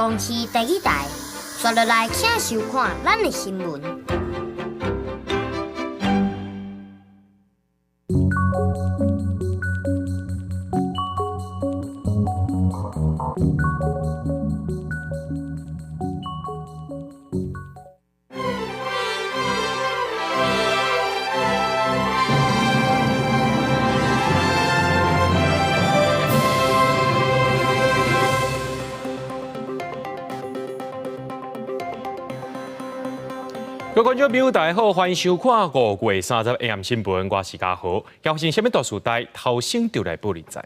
公司第2台，刷落来请收看咱的新闻。各位观众朋友，大家好，欢迎收看5月30日 AM 新闻，我是嘉豪。今发生什么大事代，头先就来报你知。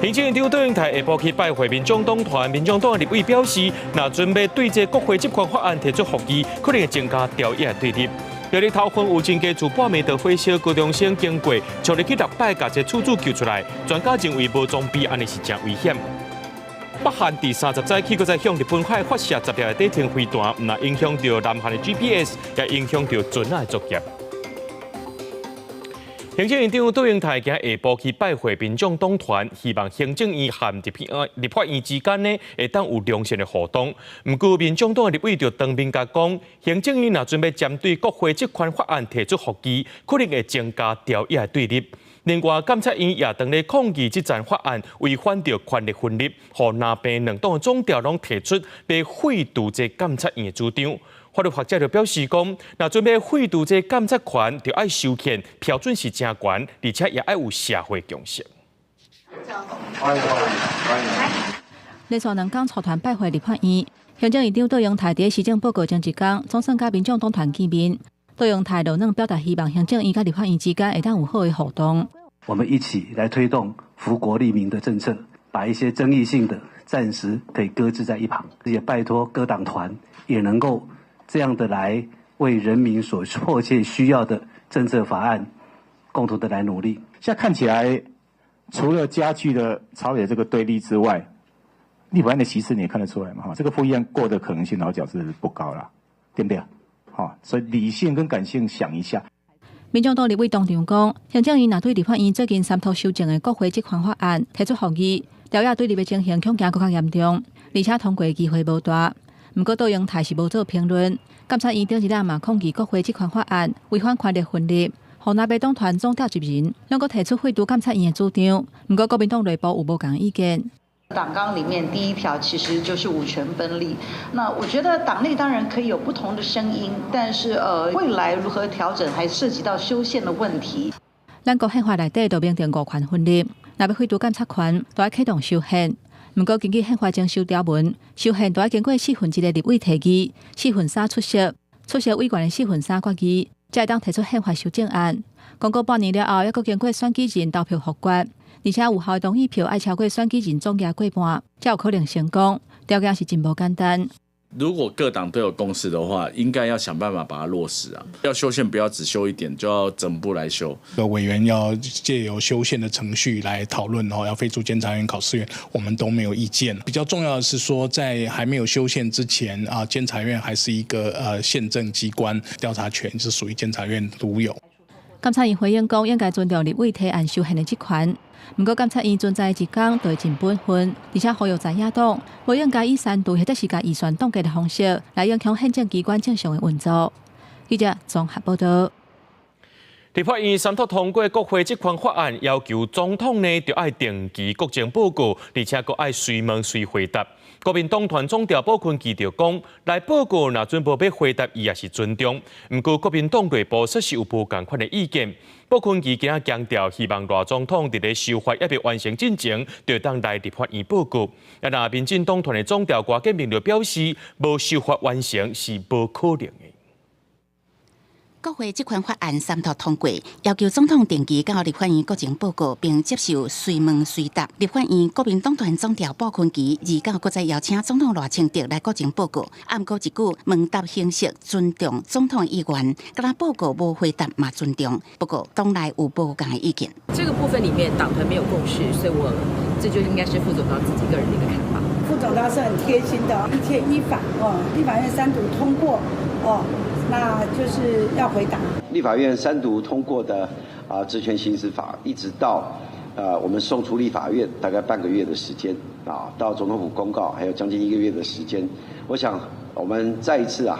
行政院长杜永泰下晡去拜会民众党团，民众党立委表示，若准备对这国会这款法案提出复议，可能会增加朝野对立。由于头份有真加自半暝的火烧高中生经过，就入去600把这厝主救出来，专家认为无装备安尼是真危险。北韩第30载起，搁再向日本海发射10粒地天飞弹，唔但影响到南韩的 GPS， 也影响到船仔的作业。行政院长杜永泰今下晡去拜会民众党团，希望行政院和立法院之间呢会当有良性的互动。不过，民众党的立委就当面甲讲，行政院若准备针对国会这款法案提出复议，可能会增加朝野对立。另外，监察院也当咧抗议这项法案违反着权力分立，和南北两党的总调拢提出被废除这监察院的主张。法律学者就表示讲，若准备废除这监察权，就要修宪，标准是真悬，而且也要有社会共识。连续2天出团拜会立法院，行政院长杜永泰伫施政报告前一天，总算甲民众党团见面。杜永泰就表达希望行政院甲立法院之间会当有好的互动。我们一起来推动福国利民的政策，把一些争议性的暂时可以搁置在一旁，也拜托各党团也能够这样的来为人民所迫切需要的政策法案，共同的来努力。现在看起来，除了加剧了朝野这个对立之外，立法院的席次你也看得出来嘛，哈，这个复议案过的可能性老实讲是不高啦，对不对？好，所以理性跟感性想一下。民众党立委当场讲，行政院若对立法院最近3套修正的国会这款法案提出复议，朝野对立的情形恐惊更加严重，而且通过的机会无大。不过杜永泰是无做评论。监察院顶一日嘛抗议国会这款法案违反权力分立，和南北党团总调集人两个提出废除监察院的主张。不过国民党内部有无同意见。党纲里面第1条其实就是五权分立。那我觉得党内当然可以有不同的声音，但是未来如何调整还涉及到修宪的问题。咱国宪法内底就明定5权分立，若要废除监察权，就要启动修宪。不过根据宪法征修条文，修宪都要经过1/4的立委提议，1/4出席，出席委员的1/4决议，才会当提出宪法修正案。公告半年了后，还佫经过选举人投票复决。而且有效的同意票要超过选举人总额过半，才有可能成功。条件是真不简单。如果各党都有共识的话，应该要想办法把它落实啊！要修宪，不要只修一点，就要整部来修。委员要借由修宪的程序来讨论，然后要废除监察院、考试院，我们都没有意见。比较重要的是说，在还没有修宪之前啊，监察院还是一个宪政机关，调查权是属于监察院独有。监察院回应讲，应该尊重立委提案修宪的职权。不过，监察院存在一天就会尽本分，而且呼吁在野党不应该以煽动或者是甲预算冻结的方式来影响宪政机关正常的运作。记者综合报道。立法院3读通过国会这款法案，要求总统呢就要定期国情报告，而且佫要随问随回答。国民党团总调宝坤基就讲，来报告若准备要回答，伊也是尊重。不过国民党内部确实有不同款的意见。宝坤基今仔强调，希望大总统伫咧修法还未完成进前，就当来立法院报告。那民进党团的总调郭建明就表示，无修法完成是无可能的。国会这款法案3读通过，要求总统定期到立法院国情报告，并接受随问随答。立法院国民党团总调鲍坤基2号再邀请总统赖清德来国情报告，暗告一句问答形式尊重总统意愿，甲他报告无回答嘛尊重。不过党内有不同的意见。这个部分里面党团没有共识，所以这就应该是副总统自己个人的一个看法。副总统是很贴心的，一切依法立法院3读通过那就是要回答。立法院3读通过的职权行使法，一直到我们送出立法院大概半个月的时间啊，到总统府公告还有将近1个月的时间。我想我们再一次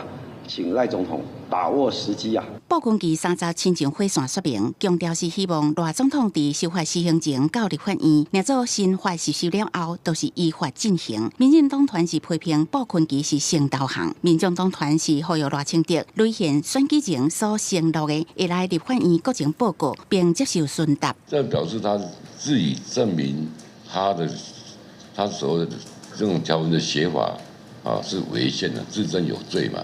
请赖总统把握时机啊。报关机30亲情会线说明，强调是希望赖总统伫修法施行前到立法院，若做新法实施了后，都是依法进行。民进党团是批评报关机是先导行，民众党团是呼吁赖清德兑现选举前所承诺的，会来立法院国情报告并接受询答。这表示他自己证明他所谓的这种条文的写法是违宪的，自证有罪嘛，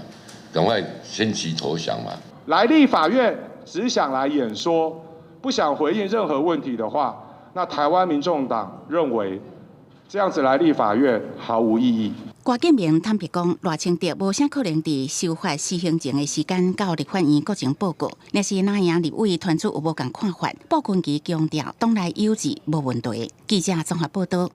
赶快先期投降嘛。来立法院只想来演说，不想回应任何问题的话，那台湾民众党认为这样子来立法院毫无意义。郭建明坦白讲，赖清德无啥可能伫修法施行前的时间到立法院国情报告。若是哪样立委团出有无共看法，报关机强调党内有志无问题。记者综合报道。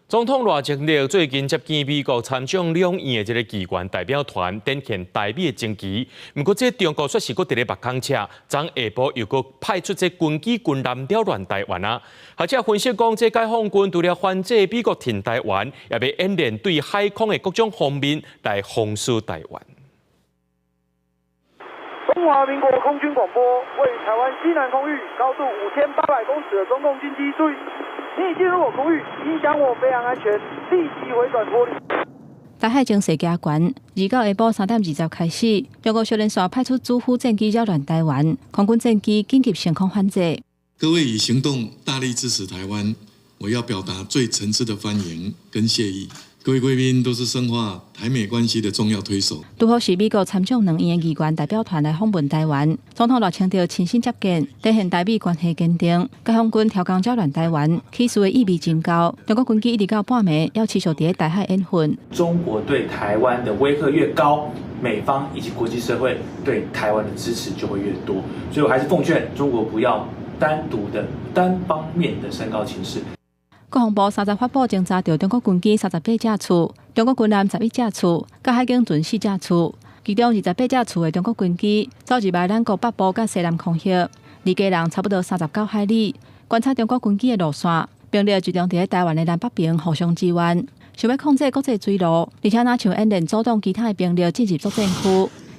总统赖清德最近接见美国参众两院的这个议员代表团，展现台美的情谊。不过，这中国说是搁伫咧目空车，昨下晡又搁派出这军机军舰扰乱台湾啊！学者分析讲，这解放军除了反制美国挺台湾，也要演练对海空的各种方面来防守台湾。中华民国空军广播为台湾西南空域高度5800公尺的中共军机注意。你已进入我空域，影响我飞行安全，立即回转脱离。台海情势加悬，29下晡3点20开始，中国小连续派出主副战机扰乱台湾，空军战机紧急升空反制。各位以行动大力支持台湾，我要表达最诚挚的欢迎跟谢意。各位贵宾都是深化台美关系的重要推手。拄好是美国参众两院的议员代表团来访问台湾，总统赖清德亲身接见，展现台美关系坚定。解放军超工扰乱台湾，起事的意味真高。中国军机一直到半暝，要持续伫台海演训。中国对台湾的威吓越高，美方以及国际社会对台湾的支持就会越多。所以我还是奉劝中国不要单独的、单方面的升高情势。国防部30发布侦查到中国军机38架次，中国军舰11架次，甲海警船4架次。其中28架次的中国军机走入来咱国北部甲西南空域，离家人差不多39海里。观察中国军机的路线，兵力集中伫台湾的南北边互相支援，想要控制国际水路，而且若像演练主动其他的兵力进入作战区。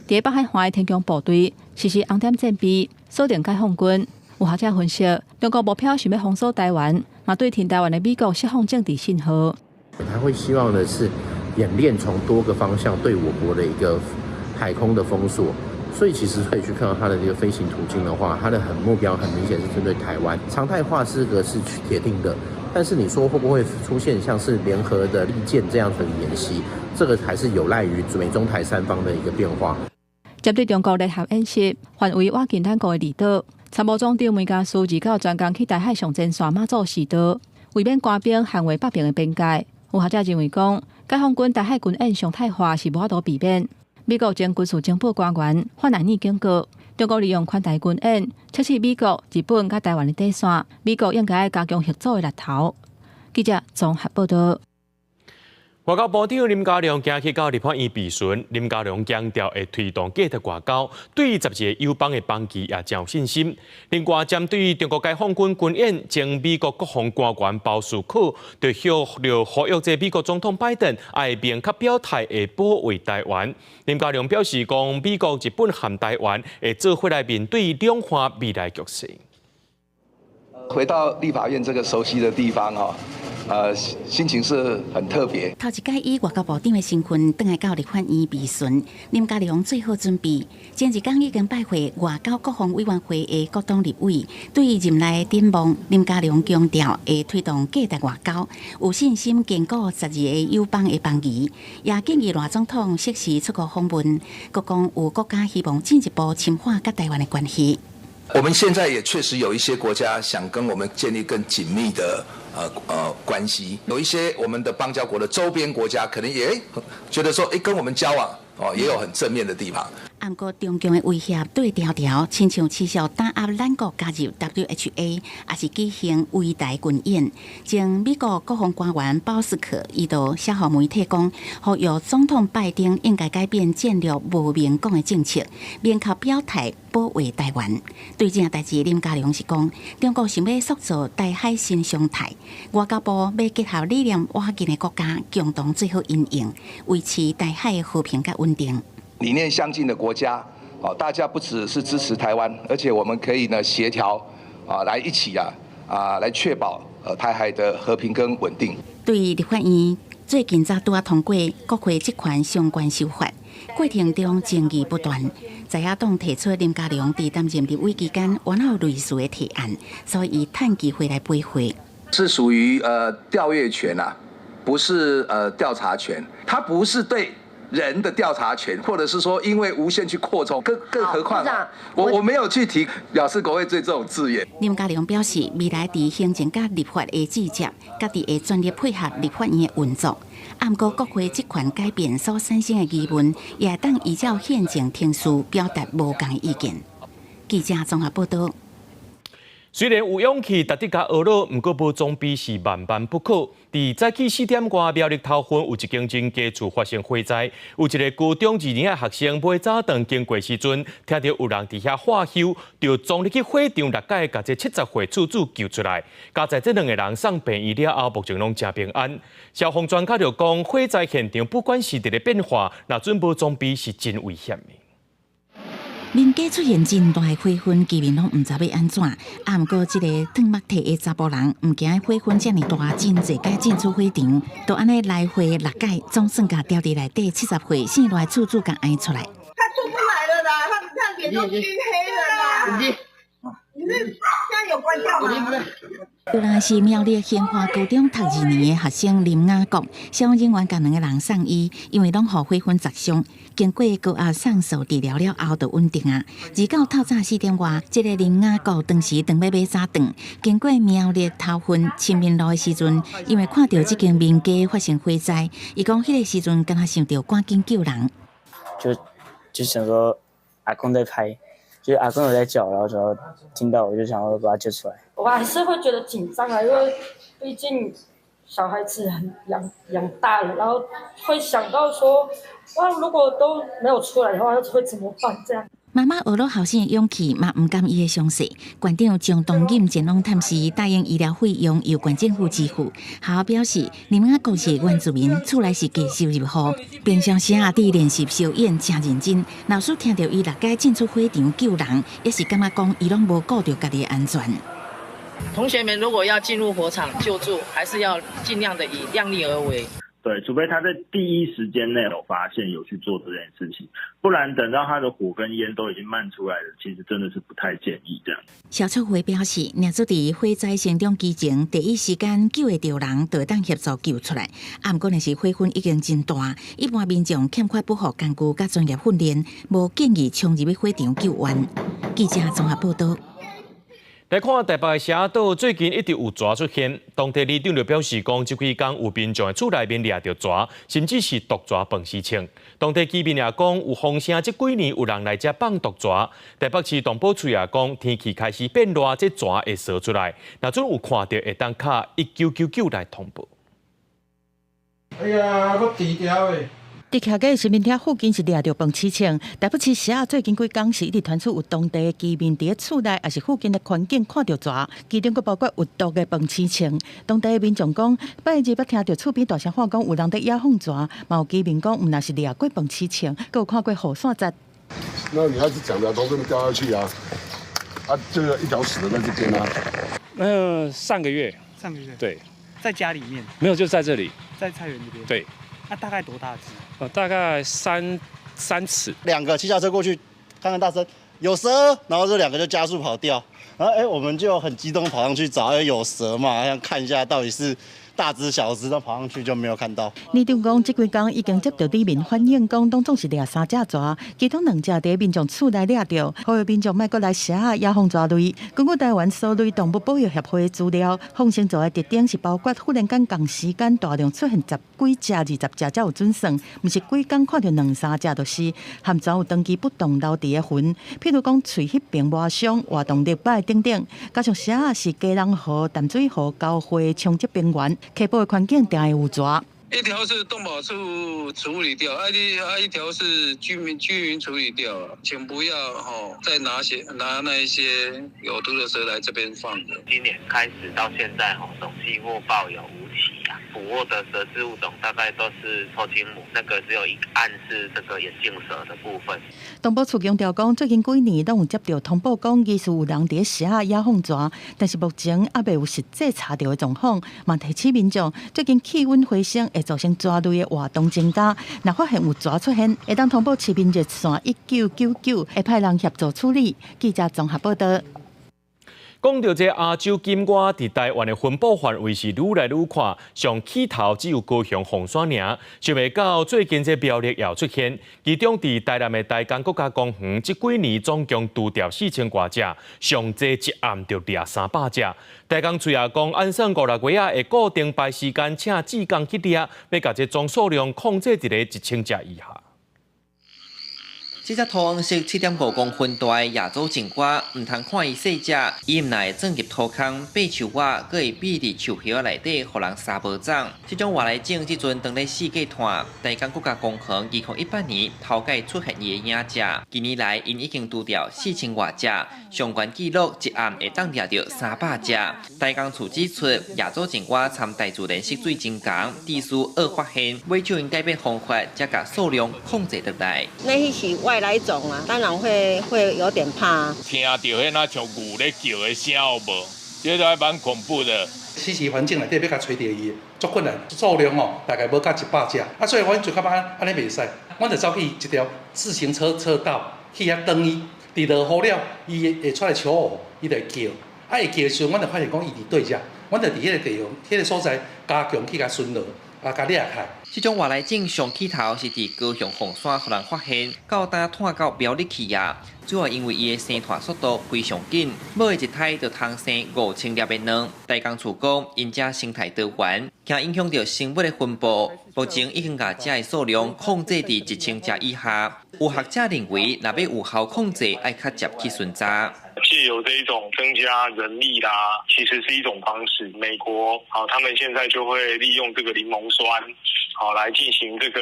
伫北海岸的天宫部队实施红点阵备，锁定解放军。有学者分析，中国目标想要封锁台湾，嘛对挺台湾的美国释放政治信号。他会希望的是演练从多个方向对我国的一个海空的封锁，所以其实可以去看到它的这个飞行途径的话，它的目标很明显是针对台湾。常态化是铁定的，但是你说会不会出现像是联合的利剑这样的演习，这个还是有赖于美中台三方的一个变化。针对中国联合演习，范围挖近咱国的离岛。参谋总长梅家苏29专工去台海上前线马祖试岛，为免官兵捍卫北边的边界。有学者认为讲，解放军台海军演常态化是无法度避免。美国前军事情报官员范南尼警告，中国利用宽台军演测试美国、日本甲台湾的底线，美国应该加强合作的力头。记者综合报道。外交部长林佳龙今日到立法院备询，林佳龙强调会推动价值外交，对于12个友邦的邦旗也真有信心。另外，针对中国解放军军演，前美国国防官员鲍斯克就呼吁这美国总统拜登爱明确表态会保卫台湾。林佳龙表示，讲美国、日本和台湾会做伙来面对两岸未来局势。回到立法院这个熟悉的地方心情是很特别。头一届以外交部长的身份登来到立法院备询，林佳龙最好准备。前日刚已经拜会外交国防委员会的各党立委，对于任内的展望，林佳龙强调会推动价值外交，有信心坚固12个友邦的邦谊，也建议赖总统适时出国访问，各讲有国家希望进一步深化跟台湾的关系。我们现在也确实有一些国家想跟我们建立更紧密的关系，有一些我们的邦交国的周边国家可能也觉得说，跟我们交往也有很正面的地方。不过中共的威胁对调调，亲像持续打压咱国加入 WHA， 也是举行围台军演。前美国国防官员鲍斯克伊就写予媒体讲，呼吁总统拜登应该改变战略无明讲的政策，明确表态保卫台湾。对这件代志，林佳龙是讲，中国想要塑造台海新常态，外交部要结合理念瓦近的国家，共同做好因应，维持台海的和平甲稳定。理念相近的国家，大家不只是支持台湾，而且我们可以呢协调来一起来确保台海的和平跟稳定。对于立法院最近才拄通过国会这款相关修法，过程中争议不断。在野党提出林佳龙在担任立委期间完好类似的提案，所以趁机会来背回。是属于调阅权不是调查权，它不是对人的调查权，或者是说因为无限去扩充，更何况我没有去提表示国会对这种字眼。林佳龙表示，未来在行政甲立法的制裁，家己会专业配合立法院的运作。不过，国会这款改变所产生的疑问，也当依照宪政程序表达无同意见。记者综合报道。虽然有勇气值得甲学老，不过无装备是万万不可。伫早起4点外，苗栗头份有一间真家厝发生火灾，有一个高中2年的学生买早顿经过时阵，听到有人伫遐喝休，就撞入去火场落解，甲这70岁厝主救出来。加在这2个人送病院了后，目前拢真平安。消防专家就讲，火灾现场不管是伫咧变化，若准无装备是真危险的。邻家出现真大的火焰，居民拢唔知要安怎。不过，这个烫目体的查甫人唔惊火焰这么大，真侪该进出火场，都安尼来回落解，总算甲掉伫内底70岁生来厝主甲挨出来。他出不来了啦，他脸都熏黑了啦。你是现在有关掉吗？有人是苗栗兴华高中读2年的学生林雅国，消防人员甲2个人送医，因为拢互火焰砸伤，经过高压送扫治疗了后就稳定啊。而到透早4点外，这个林雅国当时要买早顿，经过苗栗头份清明路的时阵，因为看到这间民家发生火灾，伊讲迄个时阵敢若想到赶紧救人，就想说阿公在拍。就是阿公有在叫，然后就听到，我就想要把他救出来。我还是会觉得紧张啊，因为毕竟小孩子养大了，然后会想到说，哇，如果都没有出来的话，会怎么办？这样。妈妈学老后生的勇气，嘛唔甘伊的伤势。馆长张东锦前往探视，答应医疗费用由县政府支付。校表示，林雅国是原住民，厝内是低收入户，平常时伫练习修演真认真。老师听到伊落街进出火场救人，也是感觉讲伊拢无顾到家己的安全。同学们如果要进入火场救助，还是要尽量的以量力而为。对，除非他在第一时间内有发现有去做这件事情，不然等到他的火跟烟都已经漫出来了，其实真的是不太建议这样。消促会表示，若做伫火灾现场之前，第一时间救会到人，就会当协助救出来。不过，若是火焰已经真大，一般民众欠缺保护工具甲专业训练，无建议冲入去火场救援。记者综合报道。来看台北社岛最近一直有蛇出现，当地里长就表示讲，这几天有民众的厝内面掠到蛇，甚至是毒蛇饭事情。当地居民也讲，有风声这几年有人来这放毒蛇。台北市动保处也讲，天气开始变热，这蛇会烧出来。若准有看到，会当卡1999来通报。哎呀，我低调的。伫徛个市民厅附近是掠到饭市场，台北市社最近几工是一直传出有当地的居民伫厝内，也是附近的环境看到蛇，其中佫包括有毒的饭市场。当地的民众讲，拜日捌听到厝边大声喊讲有人在野放蛇，嘛有居民讲，毋若是掠过饭市场，佫有看过雨伞节。那女孩子讲的从这边掉下去啊，这个一条死的在这边啊。上个月对，在家里面没有，就在这里，在菜园这边。对。那大概多大只？大概3尺。2个骑脚车过去，看看大声有蛇，然后这2个就加速跑掉，然后我们就很激动跑上去找，有蛇嘛，想看一下到底是大只小只都跑上去就没有看到。李长讲，这几天已经接到里面反映，讲当中是抓3只蛇，其中2只伫民众厝内抓到，呼吁民众莫过来写野蜂蛇类。根据台湾兽类动物保育协会的资料，蜂性蛇的特点是包括忽然间同时间大量出现10几只、20只才有准算，毋是几天看到2、3只就死，含早有长期不动留伫的魂，譬如讲喙翕边外伤、活动力摆等等。加上蛇是基隆河、淡水河交汇冲积边缘，溪埔的环境定会有蛇。一条是动保处处理掉，一条是居民处理掉了，请不要再拿那一些有毒的蛇来这边放的。今年开始到现在总计获报有5起啊，捕获的蛇只物种大概都是臭青母，那个只有一案是这个眼镜蛇的部分。动保处强调讲，最近几年拢有接到通报讲疑似有人伫蛇野蜂蛇，但是目前还未有实际查到的状况，嘛提醒民众最近气温回升会造成蛇类的活动增加，若发现有蛇出现，会当通报市民热线1999，会派人协助处理。记者综合报道。讲到这亚洲金瓜伫台湾的分布范围是愈来愈宽，上起头只有高雄凤山尔，想袂到最近这苗栗也出现，其中伫台南的大江国家公园，这几年总共除掉4000多只，上济一暗就掠300只。大江嘴也讲，按算5、6月啊，会固定排时间请志工去掠，要把这总数量控制伫咧1000只以下。这只土黄色7.5公分大的亚洲金瓜，唔通看伊细只，伊唔内钻入土坑，爬树瓦，搁会闭伫树叶内底，互人杀无踪。这种活来种，即阵当咧世界团，大江国家公园2018年头届出现伊的影只，今年来因已经除掉4000多只，上悬纪录一暗会当掠到300只。大江处指出，亚洲金瓜参大自然色水真强，地数恶发现，每就应改变方法，才甲数量控制得来。那是外来种啊，当然会有点怕。听到迄那像牛咧叫的声有无？这都还蛮恐怖的。栖息环境内底要甲找到伊，足困难，数量大概无到100只。所以阮就感觉安尼袂使，阮就走去一条自行车道去遐等伊，伫落雨了，伊会出来笑我，伊就会叫。会叫的时候，阮就发现讲伊伫对遮，阮就伫迄个地方、迄个所在加强去甲巡逻，甲掠开。这种外来种上起头是伫高雄凤山互人发现，到呾拖到苗栗去啊。主要因为伊的生团速度非常紧，每一胎就通生5000粒的卵。大江处讲，因遮生态多元，惊影响到生物的分布。目前已经把这的数量控制伫1000只以下。有学者认为，若要有效控制，爱较接去巡查。借由这一种增加人力啦，其实是一种方式。美国他们现在就会利用这个柠檬酸，来进行这个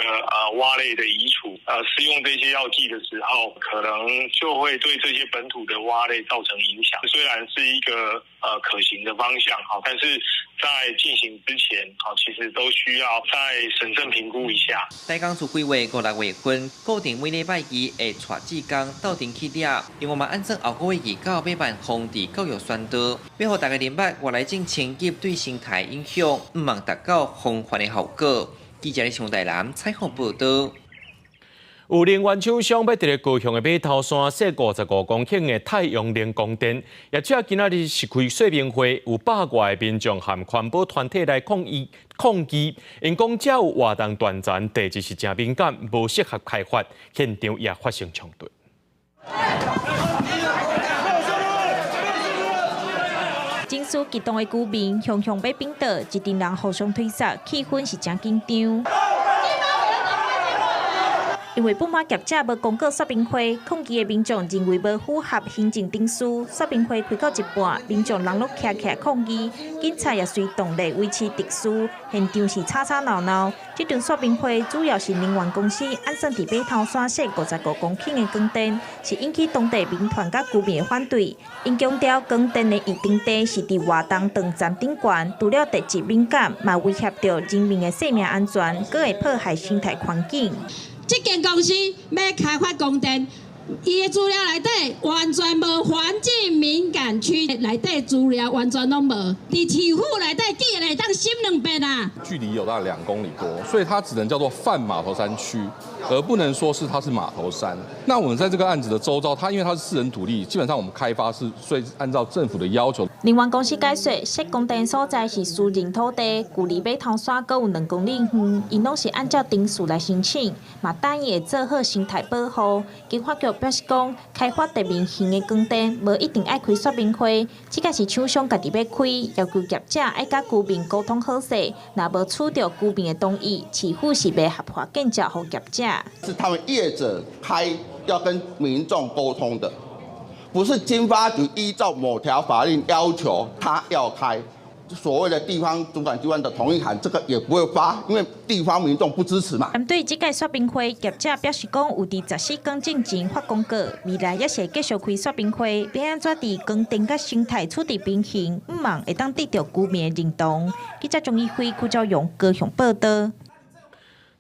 蛙类的移除。施用这些药剂的时候，可能就会对这些本土的蛙类造成影响。虽然是一个可行的方向，但是在进行之前，其实都需要再审慎评估一下。大江处规划5、6月份，固定每礼拜二会带志工到庭去掠，因为嘛按照后个月29要办防治教育宣导，要互大家明白外来种清洁对生态影响，唔望达到防范的效果。记者从台南采访报道。有能源厂商要伫咧高雄的码头山设55公顷的太阳能光电，业者今仔日是开说明会，有100外的民众和环保团体来抗议，因讲遮有活动断层，地质是真敏感，无适合开发，现场也发生冲突。情绪激动的居民向要并倒，一群人互相推杀，气氛是真紧张。因为不满业者无公告说明会，抗议的民众认为无符合行政定序。说明会开到一半，民众人落徛起来抗议，警察也随动力维持秩序，现场是吵吵闹闹。这场说明会主要是能源公司按算伫码头山设55公顷的光电，是引起当地民团甲居民的反对。因强调光电的预定地是伫活动断层顶悬，除了地质敏感，嘛威胁到人民的生命安全，阁会破坏生态环境。这间公司要开发光电，伊的资料内底完全无环境敏感区内底资料完全拢无，伫市府内底记会当审2遍啊。距离有大概2公里多，所以它只能叫做泛码头山区，而不能说是它是码头山。那我们在这个案子的周遭，因为它是私人土地，基本上我们开发是所以按照政府的要求。林湾公司解说，设供电所在是私人土地，距离码头山阁有2公里远，因拢是按照定数来申请，嘛等伊会做好生态保护。经发局表示讲，开发地面型的光电，无一定爱开说明会，这个是厂商家己要开，要求业者爱甲居民沟通好势，若无取得居民的同意，市府是袂合法建造给业者。是他们业者开要跟民众沟通的，不是经发局依照某条法令要求他要开。所谓的地方主管机关的同意函，这个也不会发，因为地方民众不支持嘛。针对这个说明会，业者表示讲有伫14公进前发公告，未来也是继续开说明会，要安怎伫光电甲生态处理平衡，毋望会当得到居民的认同。记者钟义辉、顾兆勇高雄报道。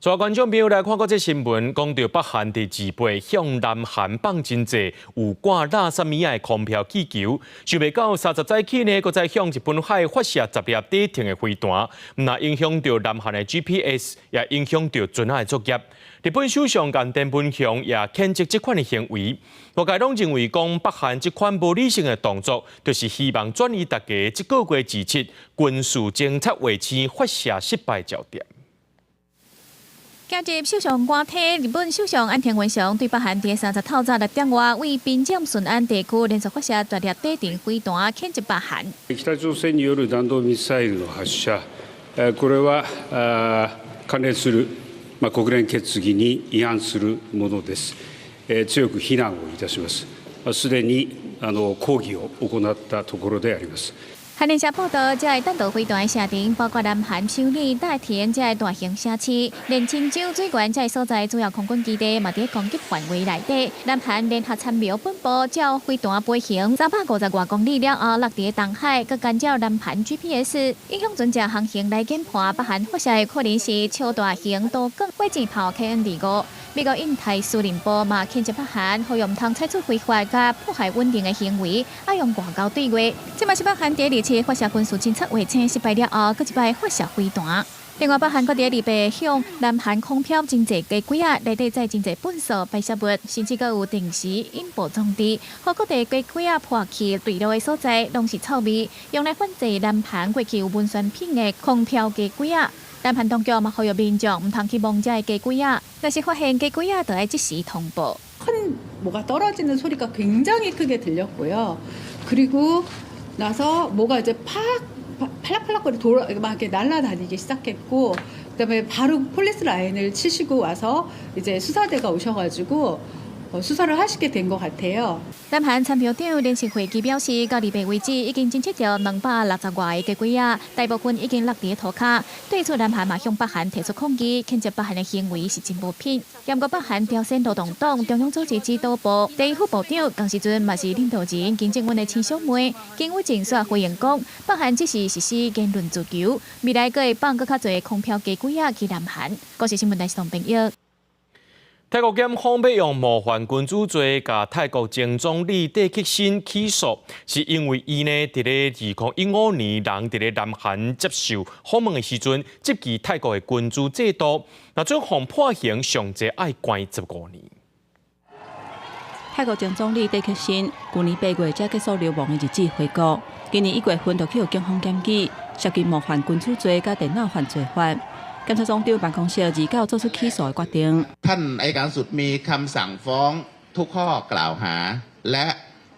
全观众朋友来看过这新闻，讲到北韩伫自备向南韩放真济有挂垃圾米的空飘气球，想袂到30载起呢，搁再向日本海发射10粒底停的飞弹，唔但影响到南韩的 GPS， 也影响到船下的作业。日本首相岸田文雄也谴责这款的行为，外界拢认为讲北韩这款无理性的动作，就是希望转移大家这个月27军事侦察卫星发射失败焦点。今日首相官邸，日本首相岸田文雄对北韩伫30透早6点外为滨江顺安地区连续发射10粒地停飞弹，谴责北韓。北朝鮮による弾道ミサイルの発射、これは関連する国連決議に違反するものです。強く非難をいたします。すでに抗議を行ったところであります。韓聯社報道，這個彈道飛彈的射程包括南韓首爾、大田這個大型城市，連青州水源這個所在主要空軍基地嘛佇攻擊範圍內底。南韓聯合參謀本部照飛彈飛行350多公里了後，落伫東海，佮干擾南韓 GPS， 影響船隻航行來檢判北韓發射的可能是超大型多管火箭炮 KN-25。美國印太司令部嘛譴責北韓，呼籲唔通採取非法甲破壞穩定的行為，要用外交對話。這嘛是北韓第2次發射軍事偵察衛星失敗了後，佫一擺發射飛彈。另外，北韓佫第2擺向南韓空飄真濟架軌啊，內底載真濟笨素排泄物，甚至佫有定時引爆裝置，和各地架軌啊破去對路的所在，攏是臭味，用來反制南韓過去有文宣品的空飄架軌啊。南韓當局嘛呼籲民眾唔通去摸這架軌啊，若是發現架軌啊，就要即時通報。 큰 뭐가 떨어지는 소리가 굉장히 크게 들렸고요. 그리고 나서 뭐가 이제 팔락팔락거리 막 이렇게 날아다니기 시작했고, 그다음에 바로 폴리스 라인을 치시고 와서 이제 수사대가 오셔가지고 수사를 하시게 된 것 같아요. 南韓參謀長聯席會議表示，到2月為止已經偵測到260外個架軌啊，大部分已經落地塗骹。對此，南韓嘛向北韓提出抗議，譴責北韓的行為是真無品。兼過北韓朝鮮勞動黨中央組織指導部第一副部長江時中嘛是領導人金正恩的親小妹，經委證說回應講，北韓只是實施言論自由，未來會放更較多空飄架軌啊去南韓。國際新聞台是唐平玉。 泰國檢方要用冒犯君主罪，甲泰國前總理戴克辛起訴，是因為伊呢佇咧2015年人佇咧南韓接受訪問的時陣，接見泰國的君主制度，那將互判刑上濟愛關15年。泰國前總理戴克辛去年8月才結束流亡的日子回國，今年1月份就去予警方檢舉，涉及冒犯君主罪甲電腦犯罪法。 檢察總長辦公室29作出起訴嘅決定。ท่านอัยการสุดมีคำสั่งฟ้องทุกข้อกล่าวหาและ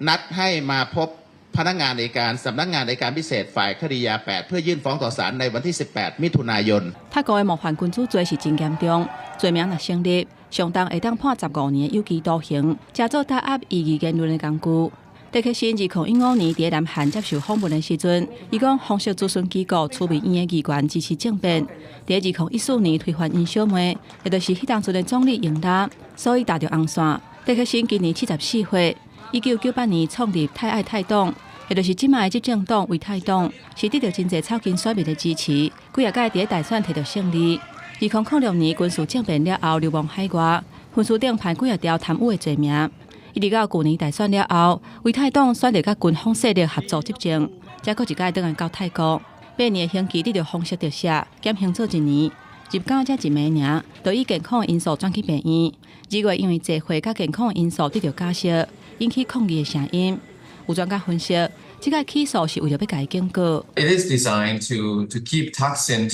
นัดให้มาพบพนักงานอัยการสำนักงานอัยการพิเศษฝ่ายคดียา8เพื่อยื่นฟ้องต่อศาลในวันที่18มิถุนายน泰國嘅冒犯君主罪是真嚴重，罪名若成立，上重會當判15年有期徒刑，加做打壓異議言論嘅工具。 戴克辛2015年伫南韓接受訪問的時陣，伊講紅色諮詢機構處民院的議員支持政變。伫2014年推翻因小妹，也就是迄當陣的總理英拉，所以踏着紅線。戴克辛今年74歲，1998年創立泰愛泰黨，也就是即賣執政黨為泰黨，是得到真濟草根選民的支持，幾啊屆伫大選摕到勝利。2006年軍事政變了後流亡海外，分數頂判幾啊條貪污的罪名。一直到去年大选了后，为泰党选择甲军方势力合作执政，再搁一届倒来到泰国，8年的刑期得到方式特赦，减刑做1年。入监才1暝尔，就以健康因素转去病院。2月因为聚会甲健康因素得到假释，引起抗议的声音。有专家分析，这个起诉是为了要改警告。It is designed to keep Thaksin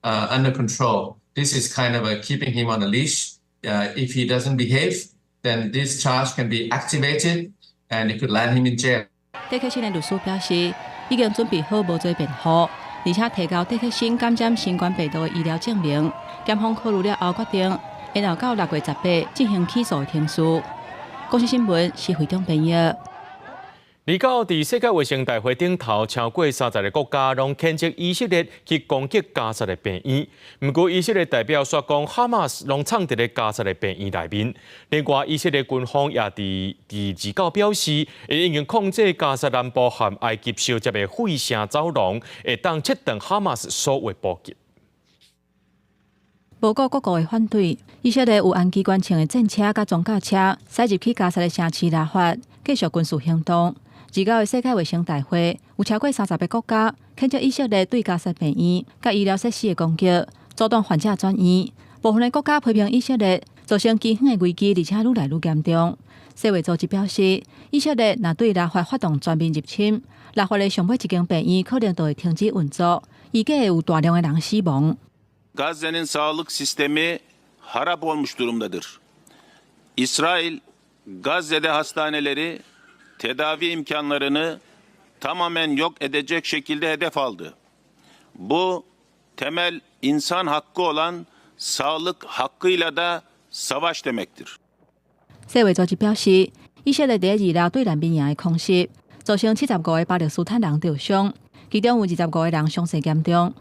under control. This is kind of keeping him on a leash. If he doesn't behave, then this charge can be activated, and it could land him in jail. 戴克森的律师表示，已经准备好无罪辩护。而且提交戴克森感染新冠病毒的医疗证明，检方考虑了后决定，然后到6月18进行起诉的程序。国际新闻是会中编译。而到伫世界卫生大会顶头，超过30个国家拢谴责以色列去攻击加沙的病院。不过，以色列代表说讲，哈马斯拢藏伫咧加沙的病院内面。另外，以色列军方也伫29表示，已经控制加沙南部和埃及收接的废城走廊，会当切断哈马斯所有补给。无顾各国的反对，以色列有安机关枪的战车甲装甲车驶入去加沙的城市拉法，继续军事行动。29个世界卫生大会有超过30个国家谴责以色列对加沙病院甲医疗设施的攻击，阻断患者转院。部分的国家批评以色列造成饥荒的危机，而且愈来愈严重。世卫组织表示，以色列若对拉法发动全面入侵，拉法的上尾一间病院可能就会停止运作，预计有大量的人死亡。Gazze'nin sağlık sistemi harap olmuş durumdadır. İsrail, Gazze'de hastaneleri, tedavi imkanlarını tamamen yok edecek şekilde hedef aldı. Bu temel insan hakkı olan sağlık hakkıyla da savaş demektir. 世卫组织表示，以色列第2日对难民营的空袭，造成75个巴勒斯坦人受伤，其中有25个人伤势严重。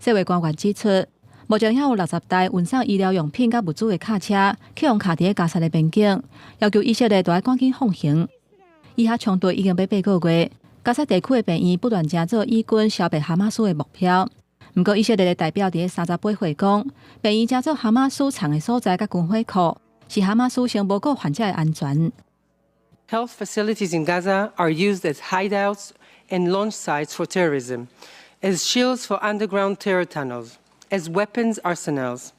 世卫官员指出，目前还有60台运送医疗用品甲物资的卡车，启用卡伫加沙的边境，要求以色列赶紧放行。以下冲突已经要8个月，加沙地区的病院不断成做以军消灭哈马斯的目标。不过，以色列的代表伫38会讲，病院成做哈马斯藏的所在甲军火库，是哈马斯先无顾患者的安全。Health facilities in Gaza are used as hideouts and launch sites for terrorism, as shields for underground terror tunnels, as weapons arsenals.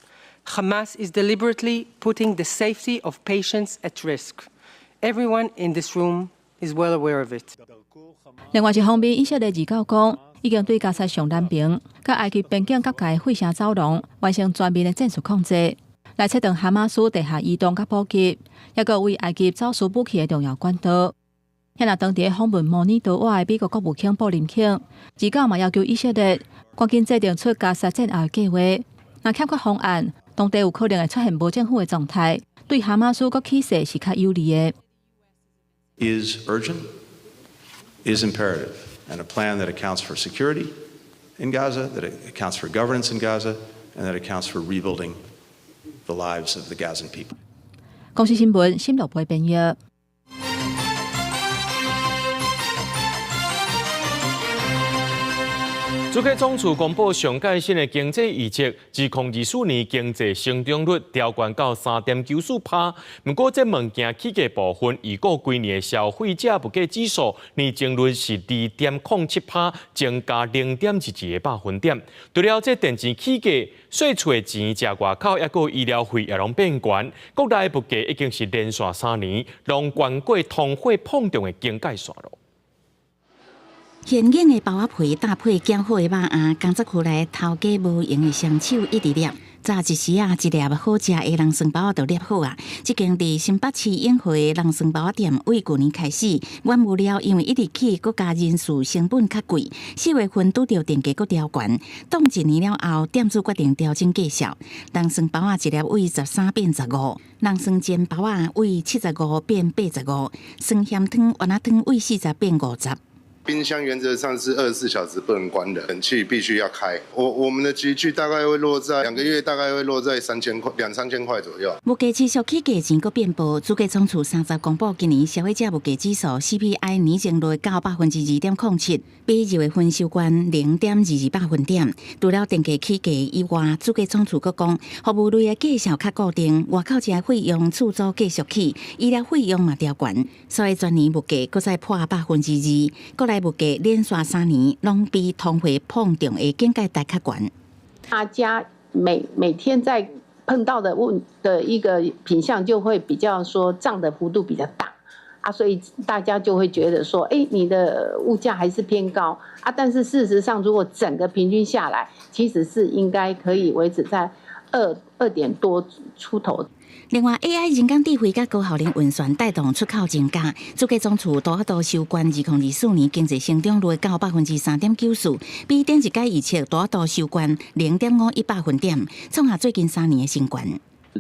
Hamas is deliberately putting the safety of patients at risk. Everyone in this room is well aware of it. 另外一方面，以色列29讲，已经对加沙上南边、甲埃及边境各界废城走廊完成全面的战术控制，来切断哈马斯地下移动甲补给，也个为埃及走私武器的重要管道。现在当地访问摩尼多瓦的美国国务卿布林肯，29嘛要求以色列赶紧制定出加沙战后的计划，若欠缺方案，当地有可能会出现无政府的状态，对哈马斯国起势是较有利的。Is urgent, is imperative, and a plan that accounts for security in Gaza, that accounts for governance in Gaza, and that accounts for rebuilding the lives of the Gazan people. 公司新闻新罗播编译。主计总处公布上届新的经济预测，自2024年经济成长率调悬到3.94%。不过，这物件起价部分，预估今年的消费者物价指数年增率是2.07%，增加0.11个百分点。除了这电钱起价，税出的钱食外口，也个医疗费也拢变悬。国内物价已经是连续3年拢悬过通货膨胀的经界线路。现眼的包仔皮搭配减好的肉餡，江浙区内头家无用的双手一直捏。早一时啊，一粒好食的人参包仔就捏好啊。这间伫新北市永和的人参包仔店，为去年开始，原物料因为一日起各加人事成本较贵，4月份拄着电价搁调悬，当1年了后，店主决定调整价销。人参包仔一粒为13变15，人参煎包仔为75变85，酸咸汤、丸仔汤为40变50。冰箱原则上是24小时不能关的，冷气必须要开。我们的集聚大概会落在2个月，大概会落在3000块、2、3千块左右。物价持续起价钱，阁变薄。主计总处30公布，今年消费者物价指数 CPI 年增率到2.07%，比2月份收关0.22百分点。除了电价起价以外，主计总处阁讲，服务类的价数较固定，外口食费用厝租继续起，医疗费用嘛调悬，所以全年物价阁再破2%，国内物价连续3年拢比通货膨胀的境界带较悬。大家每天在碰到的一个品项就会比较说涨的幅度比较大啊，所以大家就会觉得说，你的物价还是偏高啊。但是事实上，如果整个平均下来，其实是应该可以维持在2点多出头。另外 ，AI 人工智慧甲高效能运算带动出口增加。主计总处大幅度收关2024年经济成长率到3.94%，比顶一届预测大幅度收关0.51百分点，创下最近3年的新高。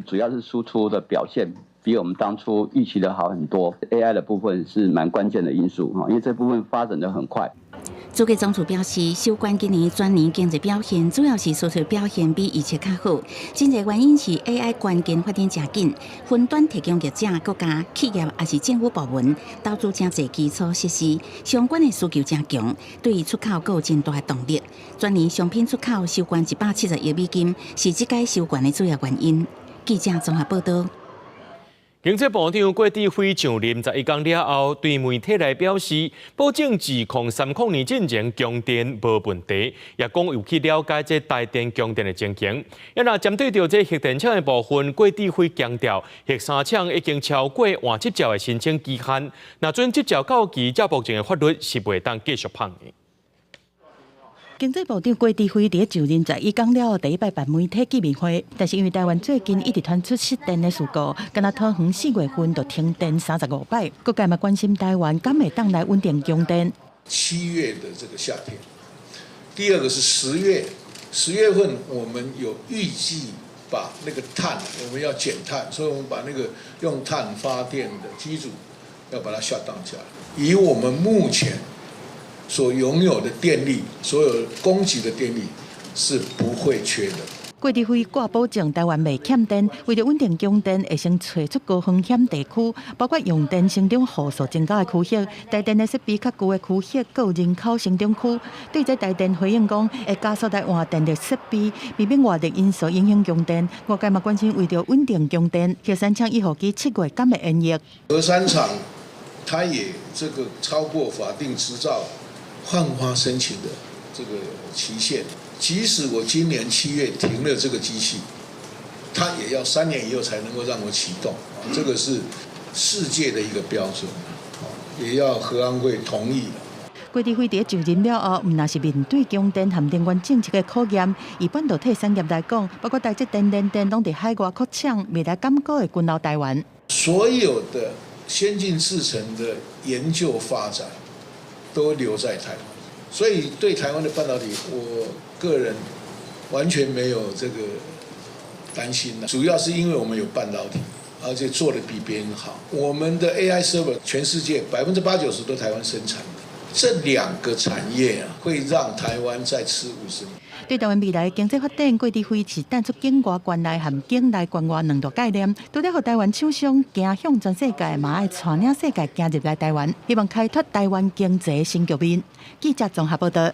主要是输出的表现比我们当初预期的好很多 ，AI 的部分是蛮关键的因素因为这部分发展得很快。主计总处表示，收关今年全年经济表现主要是输出表现比预测较好，真侪原因是 AI 关键发展真紧，分段提供业者、国家、企业也是政府部门投资真侪基础设施，相关的需求真强，对出口更有真大的动力。全年商品出口收关170亿美金，是这届收关的主要原因。记者综合报道。经济部长郭志辉上任11天了后，对媒体来表示，保证2030年进前供电无问题，也讲有去了解这台电供电的情形。也若针对到这核电厂的部分，郭志辉强调，核三厂已经超过换执照的申请期限，若准执照到期，照目前的法律是袂当继续碰的。经济部长郭志辉伫就任11天了后第一摆办媒体见面会，但是因为台湾最近一直传出失电的事故，敢若桃园4月份就停电35摆，各界嘛关心台湾敢会当来稳定供电。7月的这个夏天，第二个是10月，10月份我们有预计把那个碳我们要减碳，所以我们把那个用碳发电的机组要把它下降下来，以我们目前所拥有的电力，所有供给的电力是不会缺的。郭志辉挂保证台湾袂欠电，为了稳定供电，会先找出高风险地区，包括用电成长户数增加的区域、台电的设备较旧的区域，还有人口成长区。对这台电回应讲，会加速来换电的设备，避免外力因素影响供电。外界嘛关心，为了稳定供电，核三厂1号机7月敢会延役？核三厂它也这个超过法定执照换发申请的这个期限，即使我今年7月停了这个机器，它也要3年以后才能够让我启动，这个是世界的一个标准，也要核安会同意。郭志辉伫就任了后，毋但是面对供电和能源政策的考验，以半导体产业来讲，包括台积电、联电拢伫海外扩厂，未来敢够会困扰台湾。所有的先进制程的研究发展都留在台湾，所以对台湾的半导体，我个人完全没有这个担心了。主要是因为我们有半导体，而且做得比别人好。我们的 AI server 全世界80%-90%都台湾生产的，这2个产业会让台湾再吃50年。对台湾未来经济发展，郭志辉是带出境外关内和境内关外2大概念，除了让台湾厂商行向全世界，嘛爱带领世界行入来台湾，希望开拓台湾经济新局面。记者综合报道。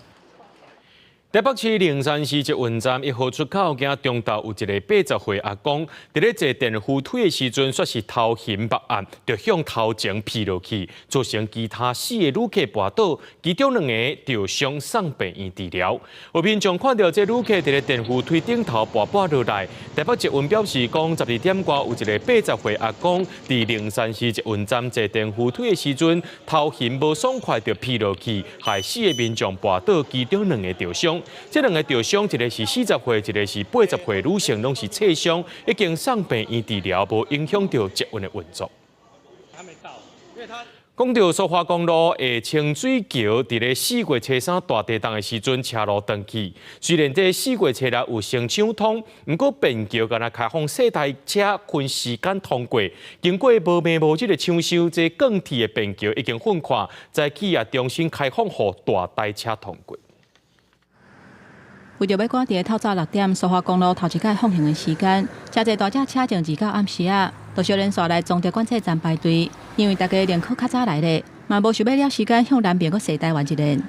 台北市灵山市捷运站1号出口经中道有一个80岁阿公，伫咧坐电扶梯的时阵，说是头晕目暗，就向头前劈落去，造成其他4个旅客跌倒，其中2个受伤送病院治疗。有民众看到这旅客伫咧电扶梯顶头跌落来，台北捷运表示讲，12点外有一个80岁阿公伫灵山市捷运站坐电扶梯的时阵，头晕无爽快就劈落去，害4个民众跌倒，其中2个受伤。这2个受伤，一个是40岁，一个是80岁女性，拢是侧伤，已经送病院治疗，无影响到捷运的运作。还没到，因为他讲到苏花公路下清水桥，伫咧4月初3大地震的时阵，车路断去。虽然这4月初6有成抢通，不过便桥敢若开放细台车分时间通过。经过无眠无质的抢修，这更替的便桥已经粉垮，再起也重新开放，予大台车通过。为着要赶伫透早6点苏花公路头一届放行的时间，车侪大只车种至到暗时啊，都小人煞来总着观测站排队，因为大家连课较早来咧，嘛无想要了时间向南边搁西台湾一轮。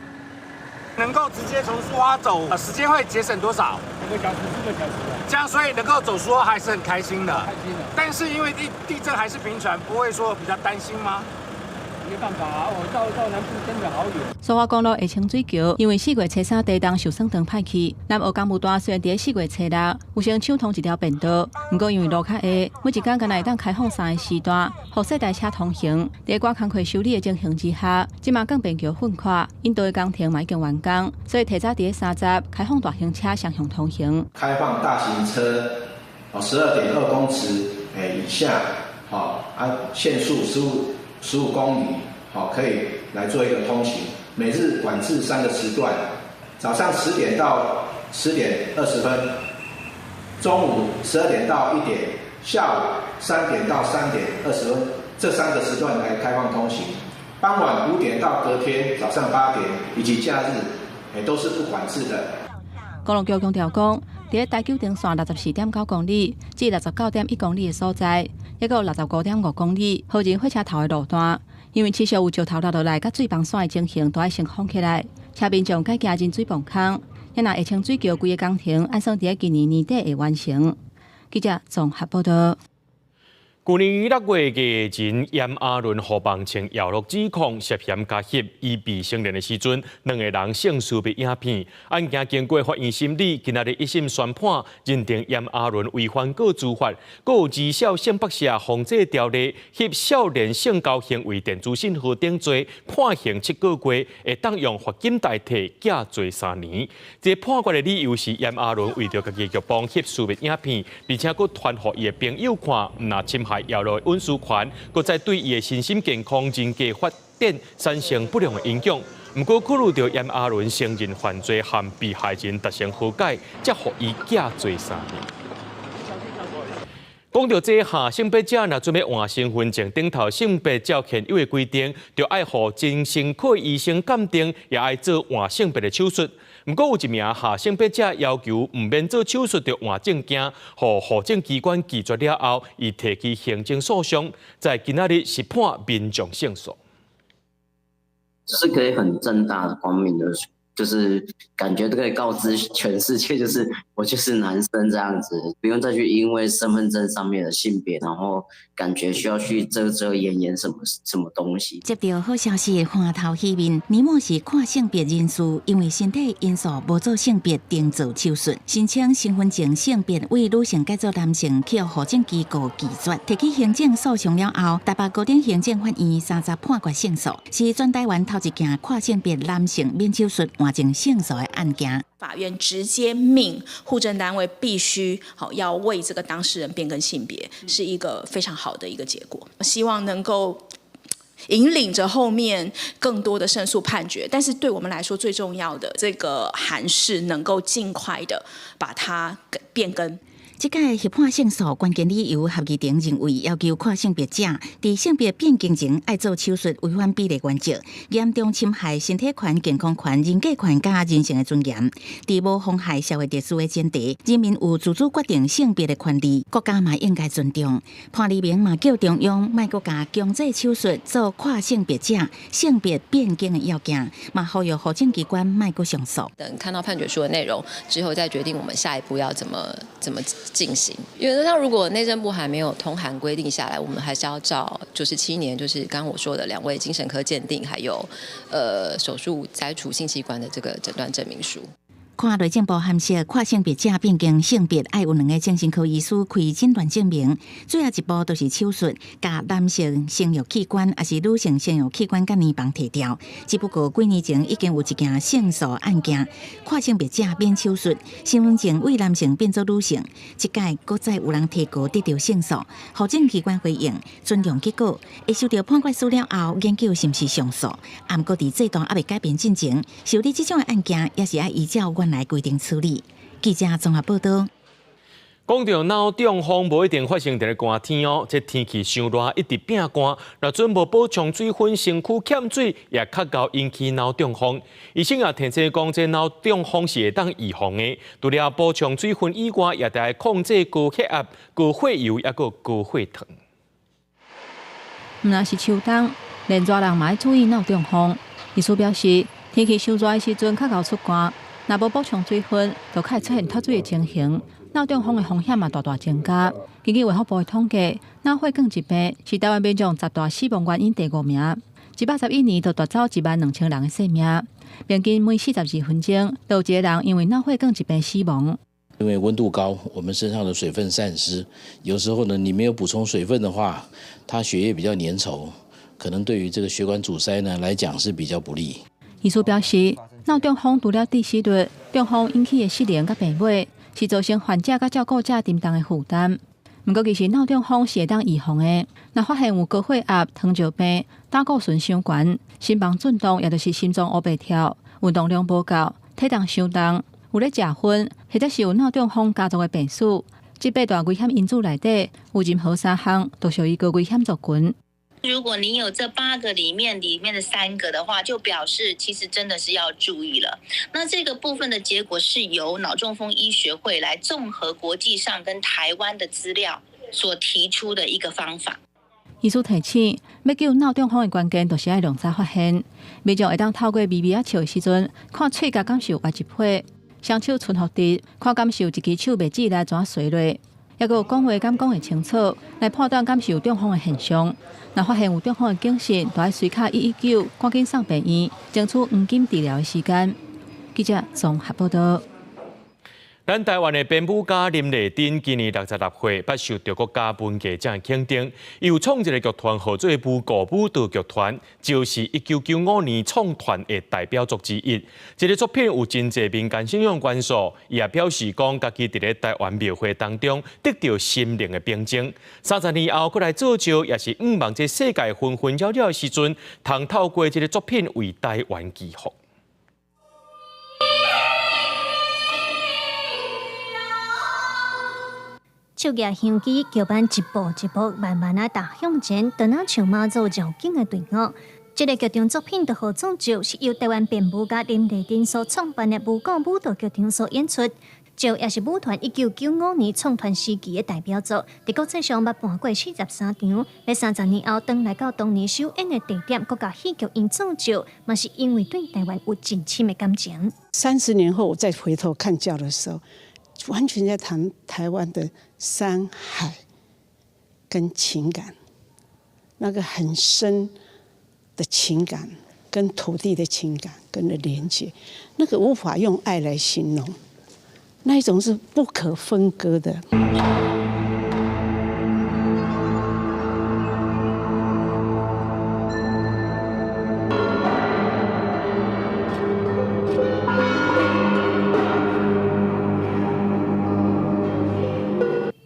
能够直接从苏花走，时间会节省多少？2个小时、4个小时。这样，所以能够走苏花还是很开心的。但是因为地震还是频传，不会说比较担心吗？没办法啊，我到南部真的好远。苏花公路下清水桥，因为4月初3地震受损断歹去，南澳港务段虽然伫4月初6有先抢通一条便道，不过因为路较下，每一天敢若会当开放3个时段，予细台车通行。伫赶工课修理的情形之下，即马更便桥粉垮，引导的工程嘛已经完工，所以提早伫30开放大型车双向通行。开放大型车12.2公尺以下，限速15公里，可以来做一个通行。每日管制3个时段，早上10点到10点20分，中午12点到1点，下午3点到3点20分，这3个时段来开放通行。傍晚5点到隔天早上8点以及假日，都是不管制的。公路局强调讲，伫台九顶线64.9公里至69.1公里的所在，还有65.5公里后进火车头的路段，因为持续有石头落落来，甲水泵线的情形都要先封起来，车民众该行进水泵坑。也若下清水桥规个工程，按算伫今年年底会完成。记者综合报道。去年6月艺人严阿伦互网称摇录指控涉嫌加翕伊未成年的时阵，2个人性事被影片。案件经过法院审理，今仔日一审宣判认定严阿伦违反各自法、有至少性剥削防制条例、翕少年性交行为电子信号等罪，判刑7个月，会当用罚金代替，假罪3年。这判决的理由是严阿伦为着家己欲帮翕事被影片，而且佫传予伊的朋友看，毋若侵害摇录隐私权，搁再对伊的身心健康、人格发展产生不良的影响。不过，考虑到严阿伦承认犯罪和被害人达成和解，才予伊假罪3年。讲到这下性别者若准备换身份证，顶头性别照片有的规定，就爱予精神科医生鉴定，也爱做换性别的手术。不过有一名下性别者要求唔免做手术，就换证件，互行政机关拒绝了后，伊提起行政诉讼，在今仔日是判民众胜诉。就是可以很正大的、光明的，就是感觉都可以告知全世界，就是我就是男生这样子，不用再去因为身份证上面的性别，然后感觉需要去遮掩什么东西。接到好消息的花头戏面，年末是跨性别人士因为身体因素无做性别定做手术，申请身份证性别为女性改做男性，去互行政机构拒绝，提起行政诉讼了后，台北高等行政法院30判决胜诉，是全台湾头一件跨性别男性免手术换证胜诉的案件。法院直接命户政单位必须要为这个当事人变更性别，是一个非常好的一个结果。希望能够引领着后面更多的胜诉判决，但是对我们来说最重要的这个函释能够尽快的把它变更。这届协判胜诉关键理由，合议庭认为要求跨性别者在性别变更前爱做手术，违反比例原则，严重侵害身体权、健康权、人格权加人性的尊严，在无妨害社会秩序的前提，人民有自主决定性别的权利，国家嘛应该尊重。判例明嘛叫中央卖国家强制手术做跨性别者性别变更的要件，嘛呼吁行政机关卖国上诉。等看到判决书的内容之后，再决定我们下一步要怎么进行。原则上，如果内政部还没有通函规定下来，我们还是要照97年，就是刚刚我说的2位精神科鉴定，还有手术摘除性器官的这个诊断证明书。看内政部函释跨性别者变更性别，爱有2个精神科医师开诊断证明。最后一步都是手术，甲男性生育器官还是女性生育器官甲黏棒摕掉。只不过几年前已经有一件胜诉案件，跨性别者免手术，身份证为男性变做女性。这届搁再有人提告得到胜诉，户政机关回应尊重结果，会收到判决书了后研究是毋是上诉。不过伫制度还未改变进前，受理这种案件也是要依照原来规定处理。记者综合报道。讲到脑中风无一定发生在寒天哦，这天气伤热，一直变寒，若准无补充水分，身躯欠水也较高引起脑中风。医生也提醒讲，这脑中风是会当预防的，除了补充水分以外，也得控制高血压、高血油，也个高血糖。毋若是秋冬，连热人嘛要注意脑中风。医师表示，天气伤热的时阵较够出汗，若无补充水分，就可能出现脱水的情形。脑中风的风险嘛大大增加。根据卫福部的统计，脑血管疾病是台湾民众10大死亡原因第5名，111年就夺走12000人的性命，平均每42分钟就有一个人因为脑血管疾病死亡。因为温度高，我们身上的水分散失，有时候呢，你没有补充水分的话，它血液比较粘稠，可能对于这个血管阻塞呢来讲是比较不利。医师表示，脑中风除了致死率，中风引起的失联甲病危，是造成患者甲照顾者沉重的负担。不过，其实脑中风是会当预防的。若发现有高血压、糖尿病、胆固醇伤悬、心房震动，也就是心脏黑白跳、运动量无够、体重伤重、有咧食薰，或者是有脑中风家族的病史，这8大危险因素内底，有任何3项都属于高危险族群。如果你有这8个里面的3个的话，就表示其实真的是要注意了。那这个部分的结果是由脑中风医学会来综合国际上跟台湾的资料所提出的一个方法。医师提醒，要救脑中风的关键，就是要量早发现。民众会当透过微微啊笑的时阵，看喙角感受外一批，双手伸服直，看感受一支手袂指来怎垂落。也有讲话敢讲会清楚，来判断感受中风的现象。若发现有中风的警讯，就要随卡119，赶紧送病院，争取黄金治疗的时间。记者综合报道。咱台湾的编舞家林丽珍今年66岁，不受到国家文艺奖肯定。伊有创一个剧团，号做舞歌舞蹈剧团，就是1995年创团的代表作之一。这个作品有真侪民间信仰元素，伊也表示讲，家己伫咧台湾庙会当中得到心灵的平静。30年后，过来做招，也是毋望这世界纷纷扰扰的时阵，通透过这个作品为台湾祈福。手举香旗，桥板一步一步慢慢啊踏向前，就那像马祖绕境的队伍。这个剧场作品的合作就是由台湾编舞家林丽珍所创办的舞歌舞蹈剧场所演出。这也是舞团1995年创团时期的代表作，在国际上捌办过43场。在30年后，回来到当年首演的地点，国家戏剧院造就，嘛是因为对台湾有真深的感情。30年后，我再回头看教的时候，完全在谈台湾的山海跟情感，那个很深的情感，跟土地的情感跟的连接，那个无法用爱来形容，那一种是不可分割的。